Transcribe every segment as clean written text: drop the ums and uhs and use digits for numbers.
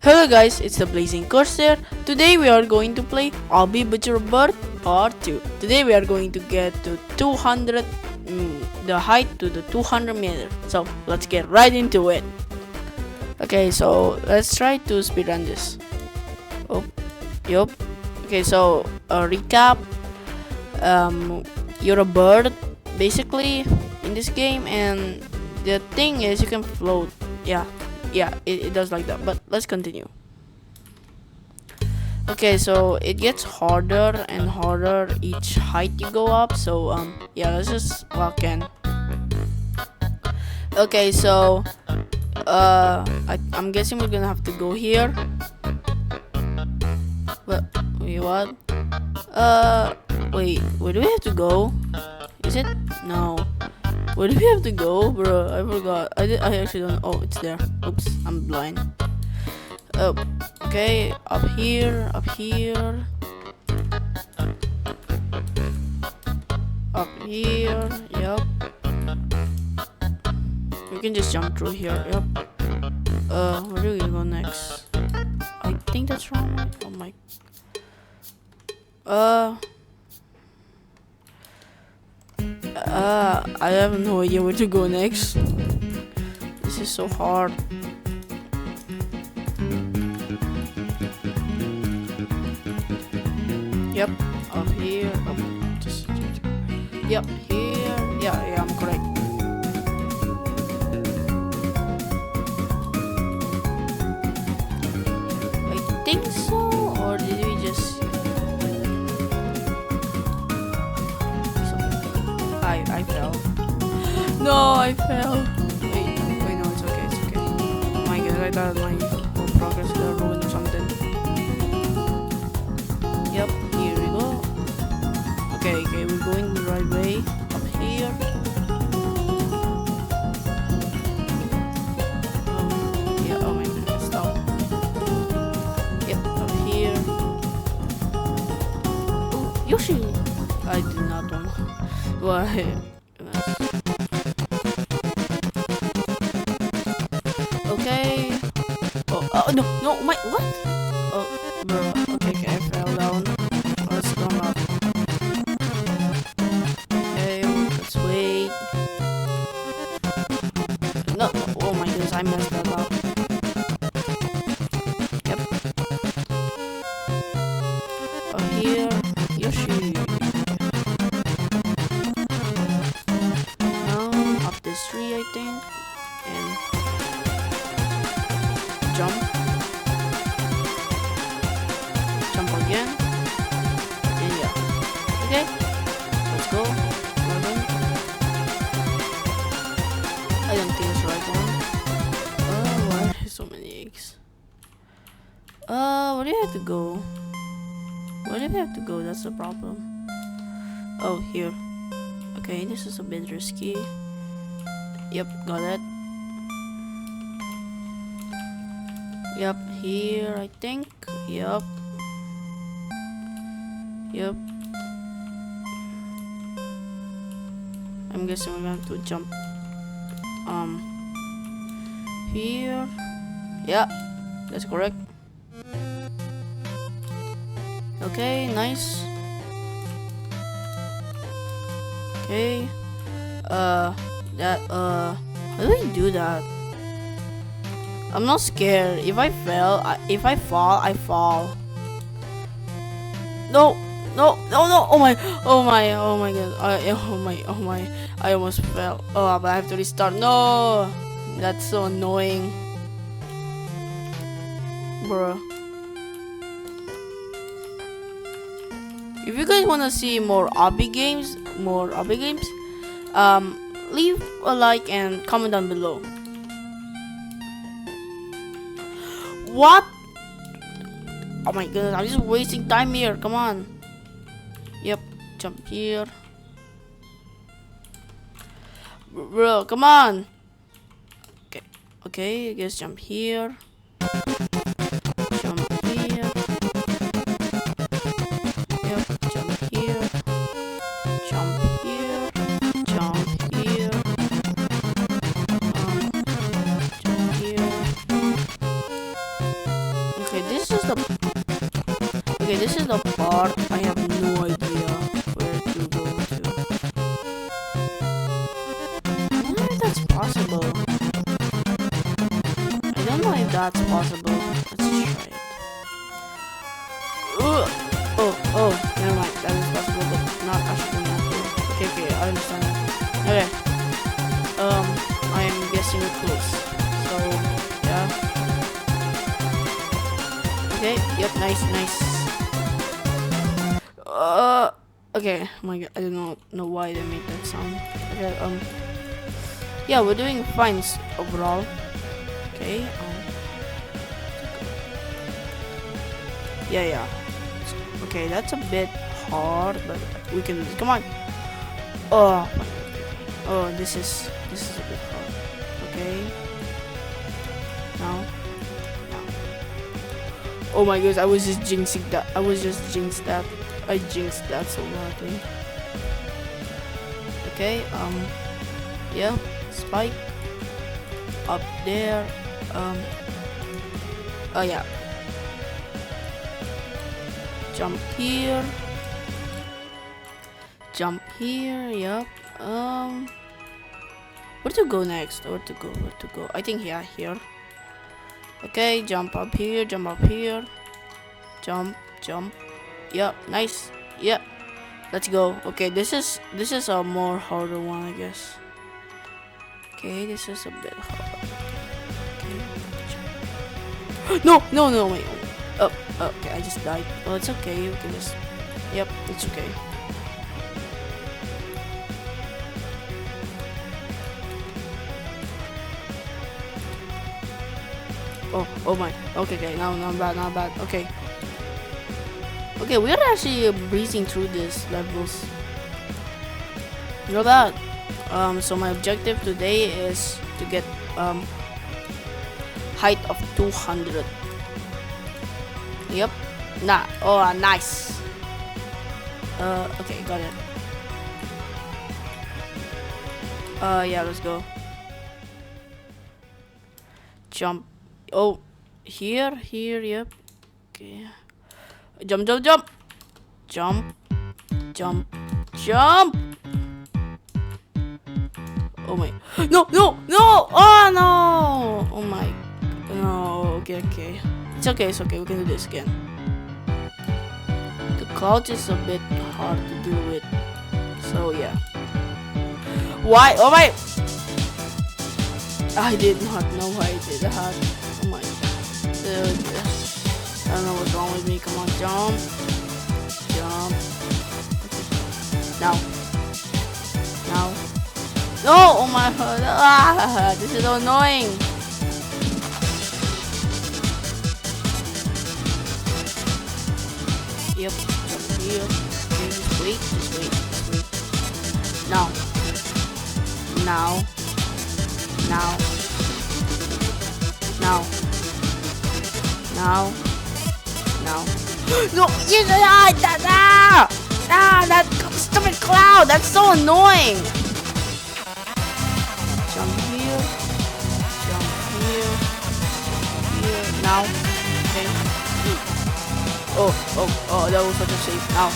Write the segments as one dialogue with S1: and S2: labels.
S1: Hello guys, it's the Blazing Corsair. Today we are going to play Obby Bird Part 2. Today we are going to get to 200, the height to the 200 meter. So let's get right into it. Okay, so let's try to speedrun this. Oh, yup. Okay, so recap. You're a bird basically in this game, and the thing is you can float. Yeah, it does like that, but let's continue. Okay, so it gets harder and harder each height you go up, so yeah, let's just walk in. Okay, so I'm guessing we're gonna have to go here. Wait, what? Wait, where do we have to go? Is it? No. Where do we have to go, bro? I forgot. I actually don't. Oh, it's there. Oops, I'm blind. Oh, okay. Up here. Up here. Up here. Yup. We can just jump through here. Yup. Where do we go next? I think that's wrong. Oh my. I have no idea where to go next. This is so hard. Yep, up here. Yep, here. Yeah, I'm correct. I think so, or did we just? I fell. No, I fell. Wait, no, it's okay. Oh my god, I thought my whole progress got ruined or something. Yep, here we go. Okay, we're going the right way. Up here. Yeah, oh my god, stop. Yep, up here. Oh, Yoshi! I did not want. Why? Okay. Oh no, my what? Oh, bro. Okay, I fell down. Let's go up. Okay, let's wait. No, oh my goodness, I messed that up. Yep. Oh, here, Yoshi. Up this tree, I think, and jump again, and yeah. Okay, let's go. I don't think it's the right one. Why are there so many eggs? Where do you have to go? Where do we have to go? That's the problem. Oh, here. Okay, this is a bit risky. Yep, got it. Yep, here I think. Yep. I'm guessing we're gonna have to jump. Here. Yeah, that's correct. Okay, nice. Okay. How do I do that? I'm not scared. If I fall, I fall. No. Oh my god. I almost fell. Oh, but I have to restart. No. That's so annoying. Bro. If you guys want to see more Obby games, leave a like and comment down below. What? Oh my goodness, I'm just wasting time here. Come on. Yep, jump here. Bro, come on. Okay, I guess jump here. Jump here. Yep, jump here. Jump here. Jump here. Jump here. the... Okay, this is the part I have no idea where to go to. I don't know if that's possible. I don't know if that's possible. Let's try it. Oh, never mind. That is possible, but not actually not here. Okay, I understand that. Okay. I am guessing we're close. So, yeah. Okay, yep, nice. Okay, oh my god, I don't know why they made that sound. Okay, yeah, we're doing fine overall. Okay, yeah. Okay, that's a bit hard, but we can do this. Come on. Oh, this is a bit hard. Okay. Now. Oh my goodness, I was just jinxing that. I jinxed that so badly. Okay, yeah, spike up there. Oh yeah. Jump here. Yep. Where to go next? Where to go? I think here. Okay, jump up here. Jump. Yep, nice. Yep. Let's go. Okay, this is a more harder one, I guess. Okay, this is a bit hard. Okay. No, wait. Oh, okay, I just died. Oh, it's okay. We can just... Yep, it's okay. Oh my. Okay, now not bad. Okay, we are actually breezing through these levels. You know that? So my objective today is to get height of 200. Yep. Nice. Okay, got it. Yeah, let's go. Jump. Oh, here, yep. Okay. Jump. Oh my. No. Oh no. Oh my. No. Okay. It's okay. We can do this again. The clouds is a bit hard to deal with. So yeah. Why? Oh my. I did not know why I did that. Oh my god. I don't know what's wrong with me. Come on, jump. Now. No! Oh my god. This is so annoying. Yep. Jump here. Okay, just wait. Now. No, that stupid cloud. That's so annoying. Jump here. Now. Okay. Oh, that was such a safe. Now.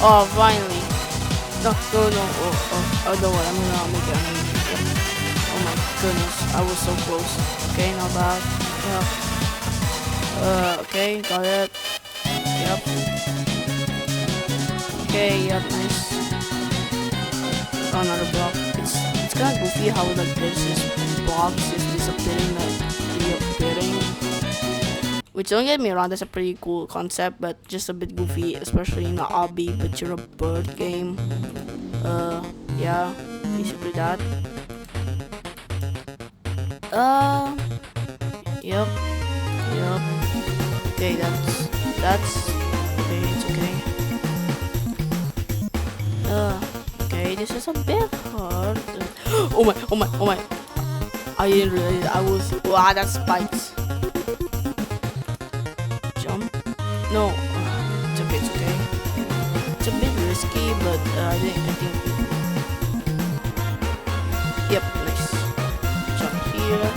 S1: Oh, finally. No. Oh, don't worry. I'm gonna make it. Oh my goodness, I was so close. Okay, not bad. Yep. Okay, got it. Yep. Okay, yep, nice. Oh, another block. It's kind of goofy how like there's this blocks just disappearing, reappearing. Which, don't get me wrong, that's a pretty cool concept, but just a bit goofy, especially in the Obby but you're a bird game. Yeah, basically that. Yep. Okay, that's okay, it's okay. Okay, this is a bit hard. Oh my. I didn't realize I was... Wow, that's spikes. Jump. No. It's okay. It's a bit risky, but I think... Yep, nice. Jump here.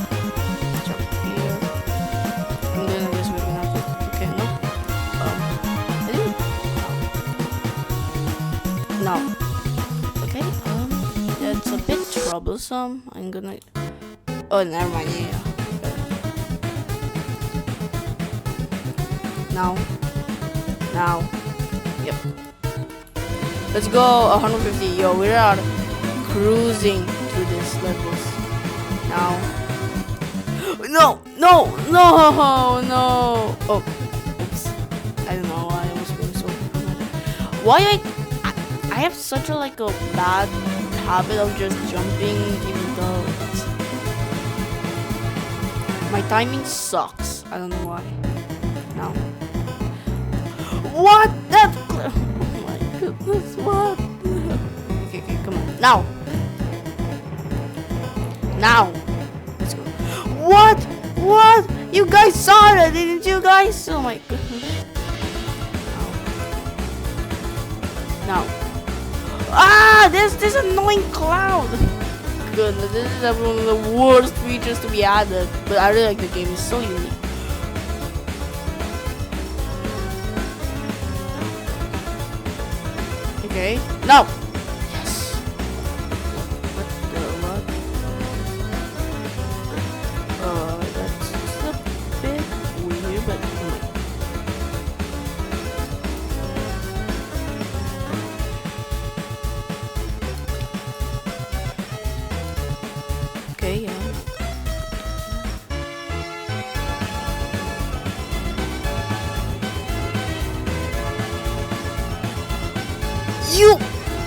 S1: kill some. I'm gonna. Oh, never mind. Yeah. Now. Yep. Let's go 150. Yo, we are cruising through these levels. Now. No. Oh, oops. I don't know why I was being so. Why I have such a like a bad habit of just jumping, even though my timing sucks. I don't know why. Now. What? That? Oh my goodness! What? Okay, come on. Now. Let's go. What? You guys saw that, didn't you guys? Oh my goodness. Now. Ah! This annoying cloud. Goodness, this is one of the worst features to be added. But I really like the game. It's so unique. Okay. No. Yes. What the what? That's a bit weird, but okay, yeah.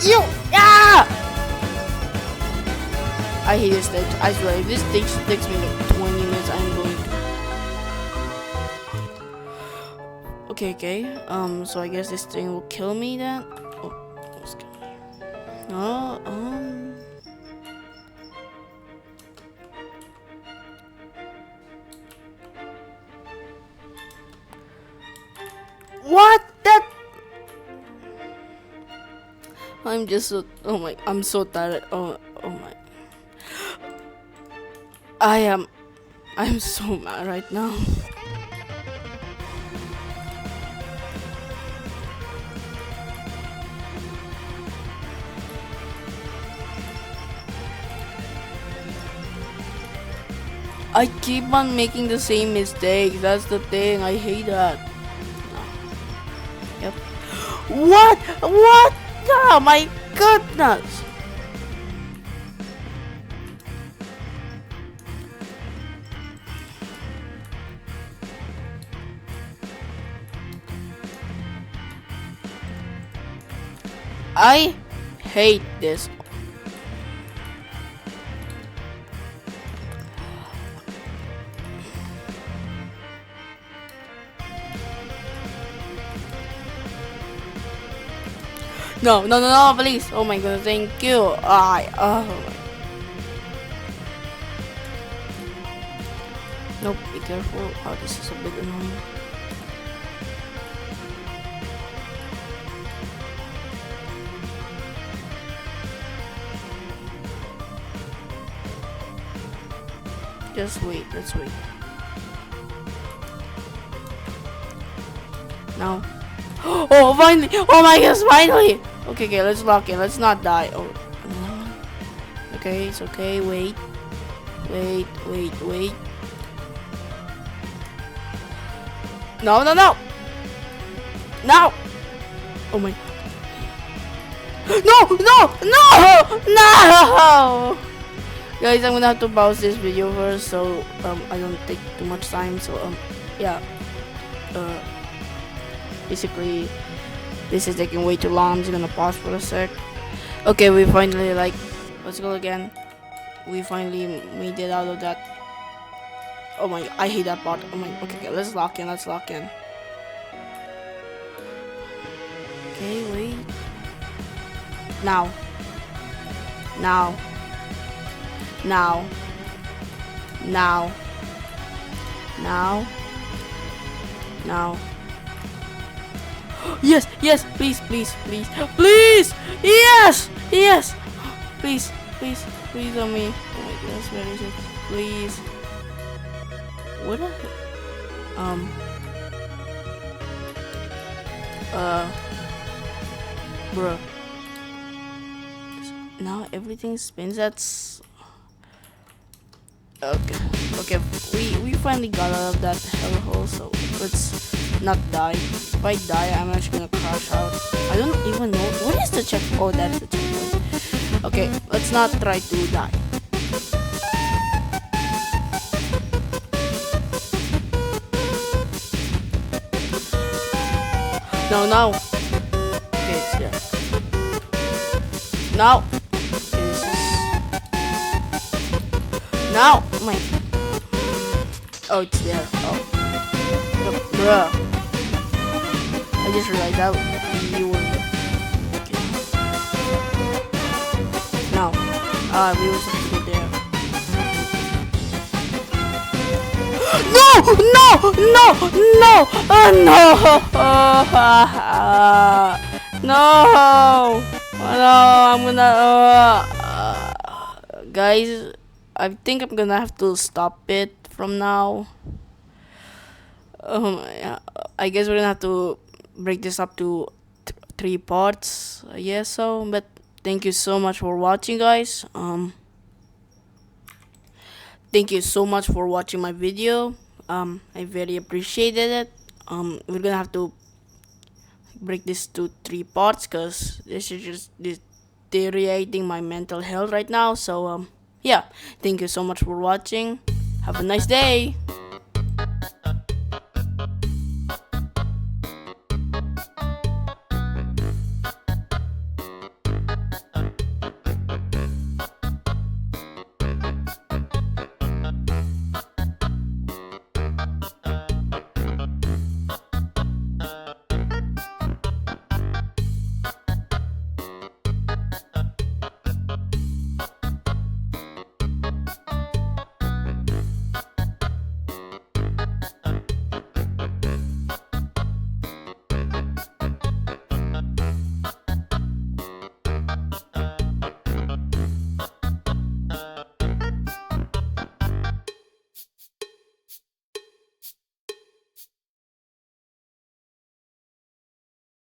S1: You, ah! I hate this stage. I swear, if this stage takes me like 20 minutes, I'm going to. Okay. So I guess this thing will kill me then. Oh, almost killed me. Oh, What? That. I'm just so. Oh my. I'm so tired. Oh my. I'm so mad right now. I keep on making the same mistake. That's the thing. I hate that. Yep. What? Oh my goodness. I hate this. No, please. Oh my god, thank you. Nope, be careful. Oh, this is a bit annoying. Just wait, let's wait. Now. Oh, finally! Oh my gosh, finally! Okay, let's lock in. Let's not die. Oh, okay, it's okay. Wait. No! Oh my. No! Guys, I'm gonna have to pause this video first, so I don't take too much time. So yeah. Basically, this is taking way too long. I'm just gonna pause for a sec. Okay, we finally let's go again. We finally made it out of that. Oh my, I hate that part. Oh my, okay, let's lock in. Okay, wait. Now. Yes, please. Yes. Please on me. Oh my goodness, where is it? Please. What the bro. Now everything spins. That's Okay, okay, we finally got out of that hellhole, so let's not die. If I die, I'm actually gonna crash out. I don't even know what is the check. Oh, that is the checkpoint. Okay, let's not try to die. No, no. Okay, it's there. No. Okay, this is no. My. Oh, it's there. Oh, bruh. I just realized that you were. Okay. No. We were supposed to go there. No! No! No! No! No! No! No! I'm gonna. Guys, I think I'm gonna have to stop it from now. Yeah, I guess we're gonna have to break this up to 3 parts. I guess so. But thank you so much for watching, guys. Thank you so much for watching my video. I very appreciated it. We're gonna have to break this to 3 parts because this is just deteriorating my mental health right now. So yeah, thank you so much for watching. Have a nice day.